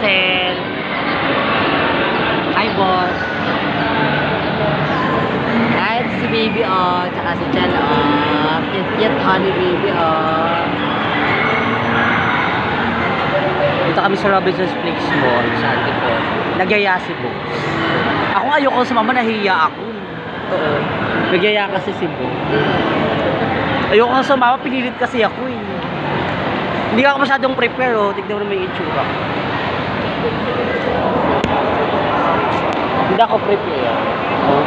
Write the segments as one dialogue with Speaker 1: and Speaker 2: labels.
Speaker 1: Hazel. Hi, boss. Kahit si baby, oh. Tsaka si Chal, oh. Cute, honey baby, oh. Dito kami sa Robinson's Place Mall, sa Antipolo. Nagyaya si Bo. Ako ayoko sumama, nahiya ako. Oo. Nagyaya kasi si Bo. Ayoko nga sumama, pinilit kasi ako eh. Hindi ako masyadong prepare, oh. Tignan mo naman yung itsura. Hindi ako prepare. Oh.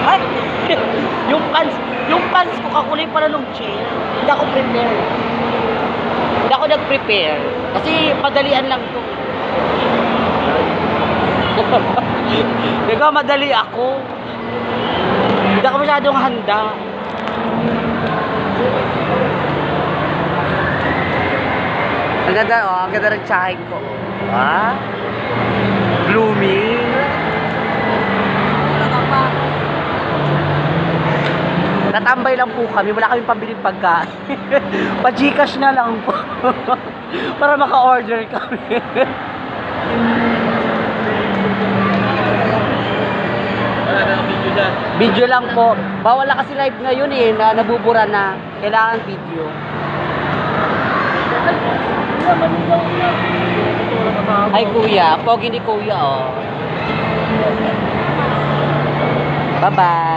Speaker 1: Ay! yung pants ko kakulay pala nung chair. Hindi ako prepare. Hindi ako nag-prepare. Kasi padalian lang to. Diba, madali ako. Hindi ako masyadong handa. Ang ganda, oh. Ang ganda ng tsahin ko. Ah? Blooming. Natambay lang po kami. Wala kaming pambiling pagkain. Pa-Gcash na lang po. Para maka-order kami. Video lang po. Bawal na kasi live ngayon eh. Nabubura na. Kailangan video. Ay kuya. Pogi ni kuya, oh. Bye-bye.